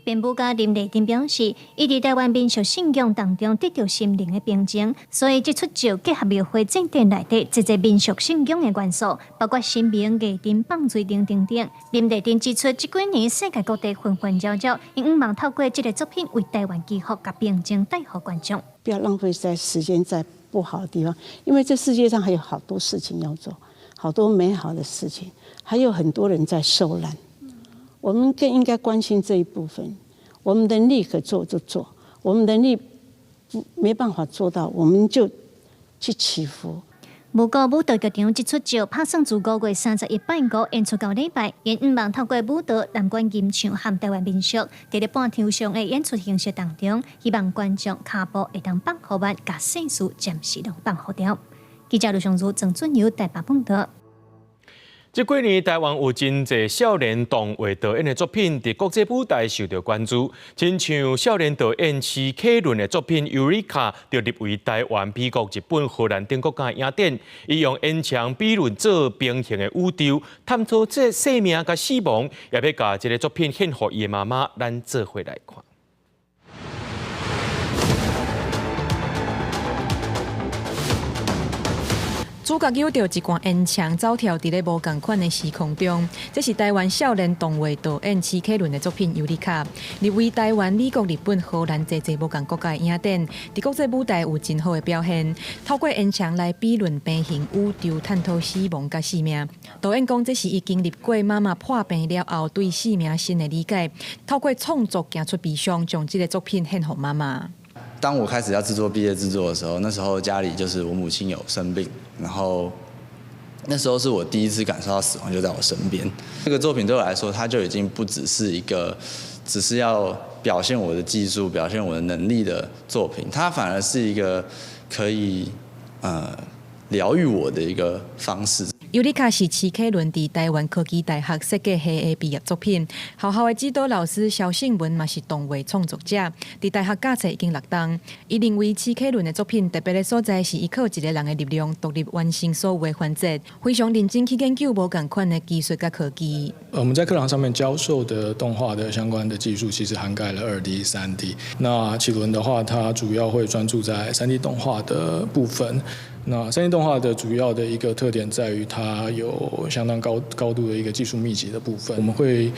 编舞家林丽珍表示，伊伫台湾民俗信仰当中得到心灵的平静，所以这出剧结合庙会正典内底一个民俗信仰的元素，包括神明、艺人、放水等等等。林丽珍指出，这几年世界各地纷纷扰扰，因毋望透过这个作品为台湾祈福、甲平静带予观众。不要浪费在时间在不好的地方，因为这世界上还有好多事情要做，好多美好的事情，还有很多人在受难。我们更应该关心这一部分。我们能力可做就做，我们能力没办法做到，我们就去祈福。舞歌舞蹈剧场这出剧拍算自5月31拜5演出到礼拜，因毋望透过舞蹈、南管吟唱和台湾民俗，伫咧半场上的演出形式当中，希望观众脚步会当放好慢，甲世事暂时拢放好掉。记者卢尚如、郑俊尧台北报道。这几年，台湾有真侪少年动画导演的作品伫国际舞台受到关注，亲像少年导演史凯伦的作品《Eureka》就入围台湾、美国、日本、荷兰等国家的影展。伊用烟枪比论做平行的宇宙，探讨这生命甲死亡，也要甲这个作品献给伊的妈妈。咱做伙来看。主角有着一罐烟枪走跳伫咧无共款的时空中，这是台湾少年动画导演史凯伦的作品《尤里卡》，入围台湾、美国、日本、荷兰侪无共国家的影展，伫国际舞台有真好的表现。透过烟枪来比论平行宇宙，探讨死亡甲生命。导演讲，这是伊经历过妈妈破病了后对生命新的理解，透过创作行出悲伤，将这个作品献给妈妈。当我开始要制作毕业制作的时候，那时候家里就是我母亲有生病，然后那时候是我第一次感受到死亡就在我身边。这个作品对我来说，它就已经不只是一个只是要表现我的技术、表现我的能力的作品，它反而是一个可以疗愈我的一个方式。尤里卡是史凯伦伫台湾科技大学设计系的毕业作品，学校的指导老师肖胜文嘛是动画创作者，伫大学教册已经6档。伊认为史凯伦的作品特别的所在是依靠一个人的力量，独立完成所有的环节，非常认真去研究无共款的技术甲科技。我们在课堂上面教授的动画的相关的技术，其实涵盖了2D、3D。那启伦的话，它主要会专注在3D 动画的部分。那3D 动画的主要的一个特点在于它有相当高度的一个技术密集的部分。我们会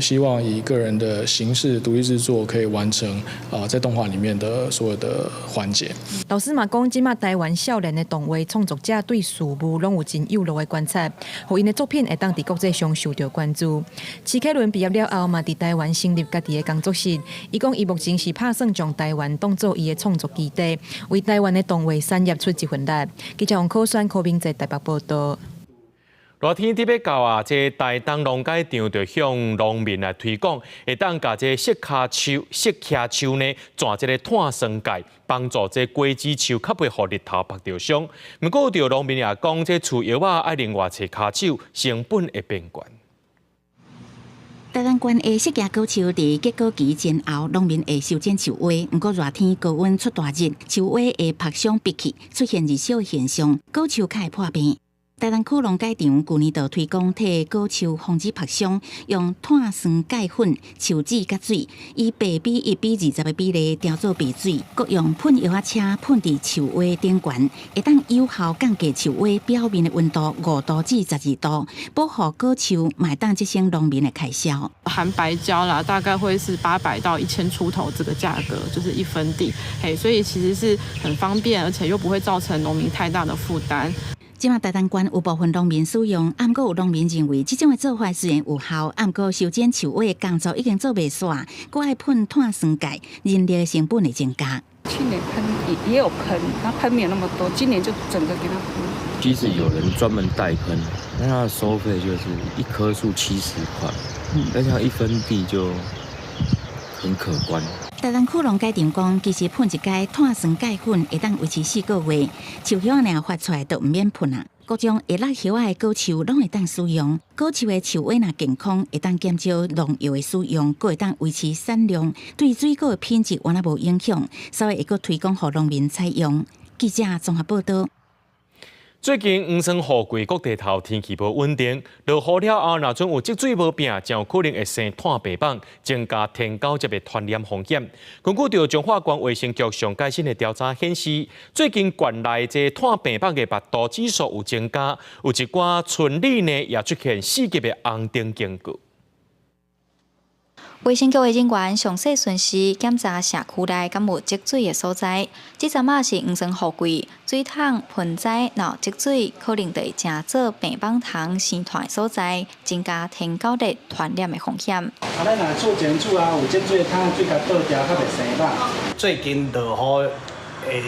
希望以个人的形式独立制作，可以完成在动画里面的所有的环节。老师嘛讲，即马台湾少年的动画创作者对事物拢有真有路的观察，互因的作品会当伫国际上受到关注。史凯伦毕业了后嘛，伫台湾成立家己的工作室。伊讲，伊目前是打算将台湾当作伊的创作基地，为台湾的动画产业出一份力。记者王可选、柯明在台北报道。热天伫要到啊，这台东农改场就向农民来推广，会当甲这雪茄树呢，转这个炭酸钙，帮助这果子树较袂互日头曝着伤。不过，着农民也讲，这除药啊，爱另外找骹手，成本会变悬。台东县的雪茄果树伫结果期前后，农民会修剪树花。不过热天高温出大日，树花会曝伤闭起，出现日烧现象，果树较会破病。台东区农改场去年就推广替果树防止曝伤，用碳酸钙粉、树脂甲水，以8:1:20的比例调做白水，各用喷药车喷伫树花顶悬，会当有效降低树花表面的温度5度至12度，保护果树，买当节省农民的开销。含白胶啦，大概会是800到1000出头这个价格，就是1分地，所以其实是很方便，而且又不会造成农民太大的负担。即马台东县有部分农民使用，毋过有农民认为，这种的做法虽然有效，毋过修剪树花的工作已经做袂煞，佫爱喷碳酸钙，人力的成本会增加。去年喷也有喷，它喷没有那么多，今年就整个给它喷。即使有人专门代喷，那它的收费就是1棵树70块，而且1分地就很可观。台东区农改场讲，其实喷一届碳酸钙粉会当维持4个月，树叶若发出来就毋免喷啊。各种会落叶的果树拢会当使用，果树的树叶若健康，会当减少农药的使用，佫会当维持产量，对水果的品质完全无影响，所以会佫推广予农民采用。记者综合报道。最近黄霜雨季，各地头天气无稳定，落雨了后，若准有积水无平，就有可能会生炭白板，增加天高接的传染风险。根据着彰化县卫生局上届新的调查显示，最近县内这炭白板的密度指数有增加，有一寡村里呢也出现4级的红灯警告。卫生局的人员详细巡视检查社区内敢有积水的所在。这阵仔是黄霜雨季，水桶、盆栽若积水，可能会正做病板虫生团的所在，增加天高热传染的风险。咱若做前厝啊，有积水的桶，水甲倒掉，较袂生板。最近落雨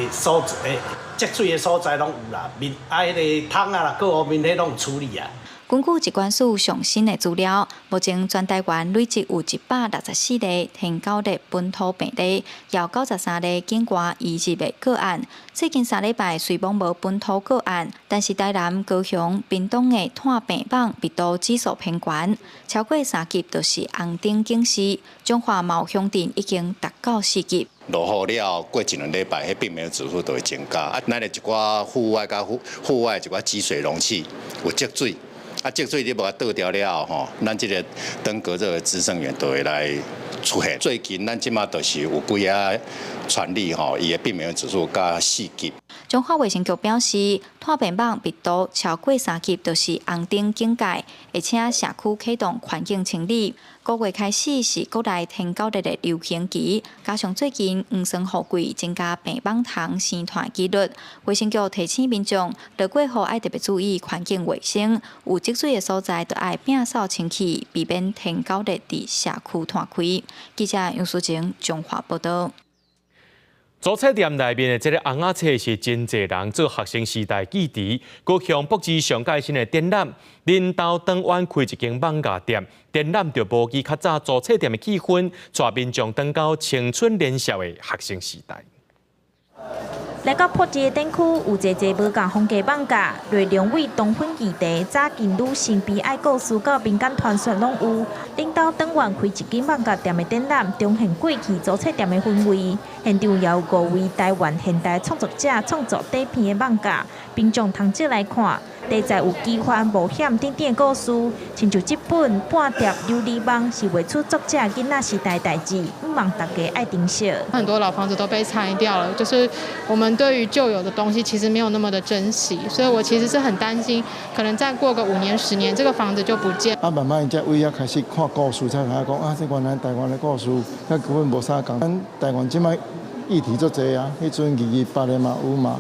积水的所在拢有啦，迄个桶啊啦，各方面迄拢有处理啊。根据疾管署上新的资料，目前全台湾累计有164例天狗的本土病例，有93例境外移入的个案。最近3礼拜虽然无本土个案，但是台南、高雄、屏东的炭病榜密度指数偏悬，超过3级就是红灯警示。中华嘛有乡镇已经达到4级。落雨了，过一两礼拜，迄病苗指数就会增加。啊，咱的一寡户外甲户外一寡积水容器有积水。啊，积水你把它倒掉了吼，咱这个登革热的滋生源就会来出现。最近咱即马就是有几啊传例吼，伊的病原指数加4级。中华卫生局表示，炭病榜密度超过3级就是红灯警戒，而且社区启动环境清理。5月开始是国内天狗日的流行期，加上最近黄霜雨季增加病榜虫生团几率，卫生局提醒民众，落过后爱特别注意环境卫生，有积水的所在就爱摒扫清气，避免天狗日伫社区团开。记者杨淑晴中华报道。早餐店内面的这个红仔册是真侪人做学生时代记忆。高雄北市上界新的展览，林道东湾开一间网架店，展览着无记较早早餐店的气氛，带民众回到青春年少的学生时代。来到破街店区，有一个无共风格网架，内容为东粉议题、早近女性悲哀故事到民间传说拢有。领导党员开一间网架店的展览，重现过去早餐店的氛围。现场也有5位台湾现代创作者创作底片的网架，民众通借来看。题材有奇幻、冒险等等的故事，亲像这本半碟琉璃网是画出作者囡仔时代代志，希望大家爱珍惜。很多老房子都被拆掉了，就是我们对于旧有的东西其实没有那么的珍惜，所以我其实是很担心，可能再过个5年、10年，这个房子就不见。慢慢才为开始看故事，才开始讲啊，这原来台湾的故事，根本无啥讲。咱台湾即摆议题足侪啊，迄阵228的嘛有嘛。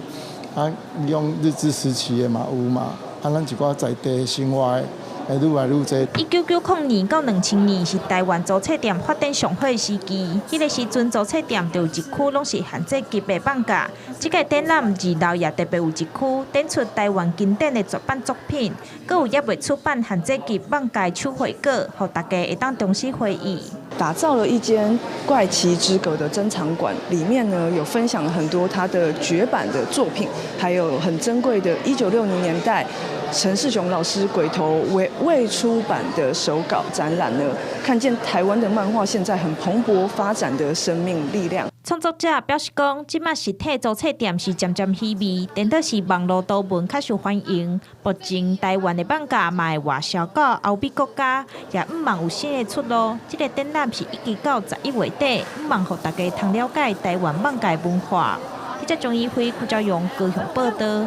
啊，利用日治时期的嘛有嘛，啊，咱一寡在地生活的会愈来愈侪。1990年到2000年是台湾早餐店发展上好的时期，迄个时阵早餐店就有一区拢是限制级的网架。这个展览2楼也特别有一区展出台湾经典的绝版作品，阁有也未出版限制级网架手绘稿，让大家会当重新回忆。打造了一间怪奇之阁的珍藏馆，里面呢有分享了很多他的绝版的作品，还有很珍贵的1960年代陈世雄老师鬼头未出版的手稿展览呢，看见台湾的漫画现在很蓬勃发展的生命力量。创作者表示讲，即卖实体早餐店是渐渐稀微，等到是网络图文较受欢迎。目前台湾的网架嘛会外销到欧美国家，也毋望有新的出路。这个展览是1期到11月底，毋望让大家通了解台湾网架文化。记者钟义辉、顾朝阳高雄报道。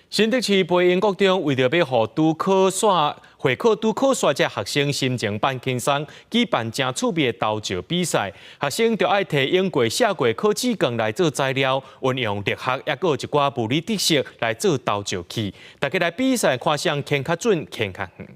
新竹市培英国中为着要让拄考煞这学生心情放轻松，举办真趣味的投照比赛。学生就爱摕用过、写过考试卷来做材料，运用力学也有一寡物理知识来做投照器。大家来比赛，看谁牵较准、牵较远。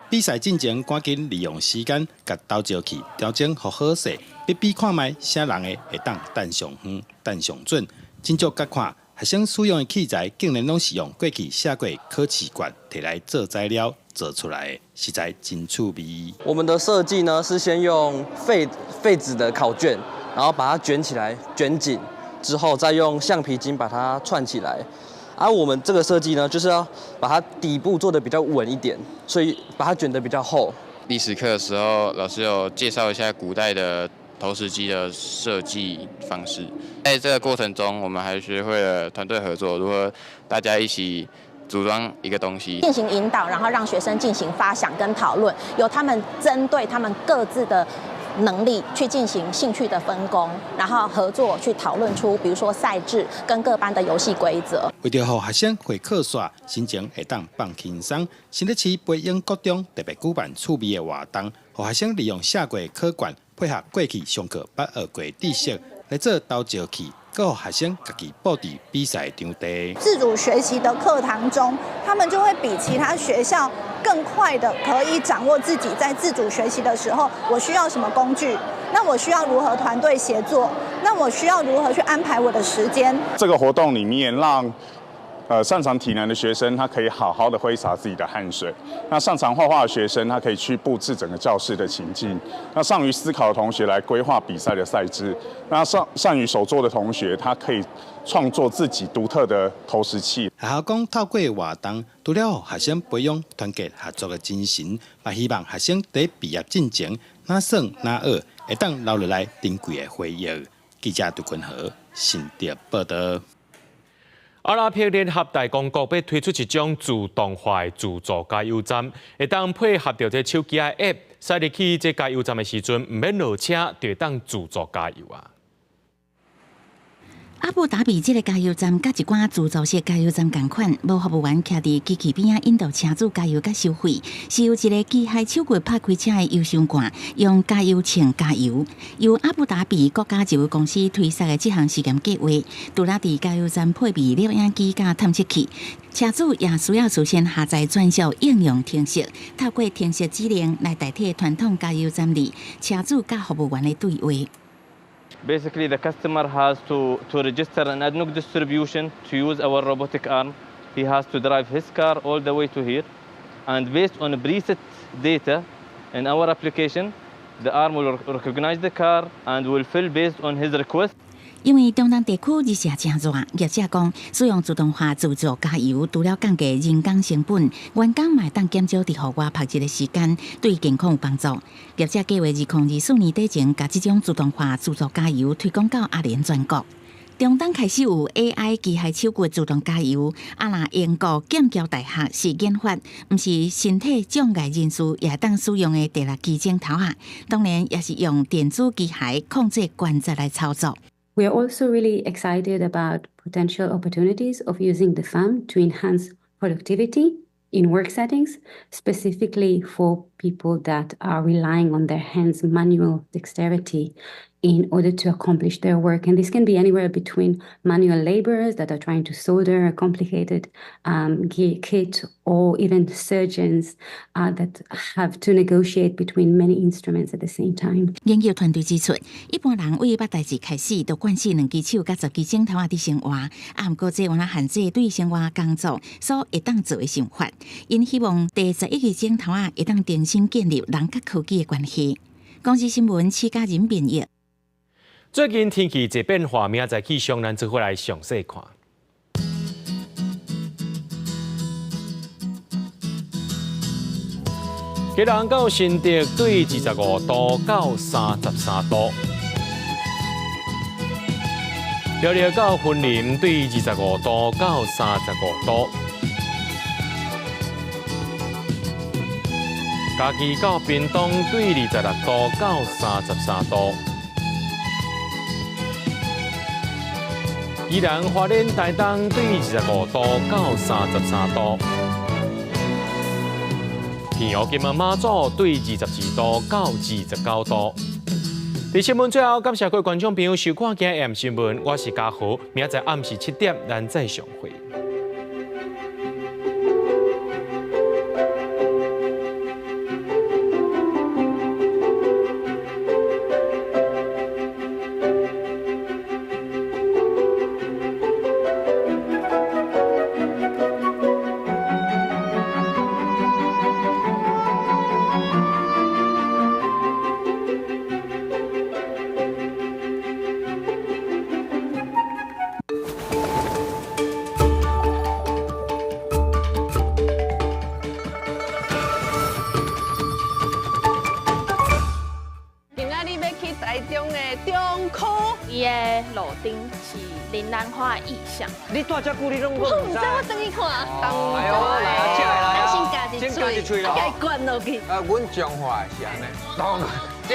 比赛进前，赶紧利用时间，甲投照器调整好好势，比看卖啥人的会当弹上远、弹上准。真足甲看。学生使用的器材竟然拢是用过去写过考试卷摕来做材料做出来的，实在真趣味。我们的设计呢是先用废纸的考卷，然后把它卷起来卷紧，之后再用橡皮筋把它串起来。而我们这个设计呢，就是要把它底部做得比较稳一点，所以把它卷得比较厚。历史课的时候，老师有介绍一下古代的投石机的设计方式，在这个过程中，我们还学会了团队合作，如何大家一起组装一个东西，进行引导，然后让学生进行发想跟讨论，由他们针对他们各自的能力去进行兴趣的分工，然后合作去讨论出，比如说赛制跟各班的游戏规则。为了让学生会考煞，心情会当放轻松，新竹市培英国中特别举办趣味的活动，让学生利用写过考卷。配合过去上课捌学过知识来做投照器，更让学生自己布置比赛场地。自主学习的课堂中，他们就会比其他学校更快的可以掌握自己在自主学习的时候，我需要什么工具，那我需要如何团队协作，那我需要如何去安排我的时间。这个活动里面让擅长体能的学生，他可以好好的挥洒自己的汗水；那擅长画画的学生，他可以去布置整个教室的情境；那善于思考的同学来规划比赛的赛制；那善于手作的同学，他可以创作自己独特的投石器。学校讲透过活动，除了学生培养团结合作的精神，也希望学生在毕业进前哪算哪学，会当留下来珍贵的回忆。记者杜君和新竹报道。阿拉伯联合大公国要推出一种自动化的自助加油站，会当配合着这手机的 App， 驶入去这加油站的时阵，唔免落车，就会当自助加油啊。阿布达比这个加油站，甲一寡自助式加油站同款，无服务员徛伫机器边仔引导车主加油甲收费，是由一个机械手骨拍开车的油箱管，用加油秤加油。由阿布达比国家石油公司推出的这项实验计划，除了伫加油站配备摄影机甲探测器，车主也需要事先下载专属应用程式，透过程式指令来代替传统加油站里车主甲服务员的对话。Basically, the customer has to register an ADNOC distribution to use our robotic arm. He has to drive his car all the way to here. And based on preset data in our application, the arm will recognize the car and will fill based on his request. 因为中东地区日晒真热，业者讲使用自动化自助加油，除了降低人工成本，员工嘛当减少伫户外拍摄的时间，对健康有帮助。业者计划2024年底前，把这种自动化自助加油推广到阿联全国。中东开始有 AI 机械手骨自动加油，若英国剑桥大学是研发，毋是身体障碍人士也当使用的第6支镜头啊，当然也是用电子机械控制关节来操作。We are also really excited about potential opportunities of using the FAM to enhance productivity in work settings, specifically for people that are relying on their hands' manual dexterity in order to accomplish their work. And this can be anywhere between manual laborers that are trying to solder a complicated gear kit, or even surgeons that have to negotiate between many instruments at the same time. 研究团队指出，一般人为捌代志开始，就惯使2支手甲10支镜头伫生活，毋过这原来限制对生活工作所会当做的想法。因希望第11支镜头会当重新建立人甲科技的关系。公司新闻7家人编译。最近天气一变化，明仔气象咱做伙来详细看。基隆到新竹对25度到33度，苗栗到云林对25度到35度，嘉义到屏东对26度到33度。宜兰花莲台东对25度到33度，平湖金门马祖对22度到29度。伫新闻最后，感谢各位观众朋友收看今日 AM 新闻，我是嘉豪，明仔暗时7点咱再相会。路顶是林兰花的意象。你住遮久，你拢我唔知，我等伊看。哎呦，来啊，进来来啊！先加一喙，先加一咯，灌落去。阮彰化是安尼，这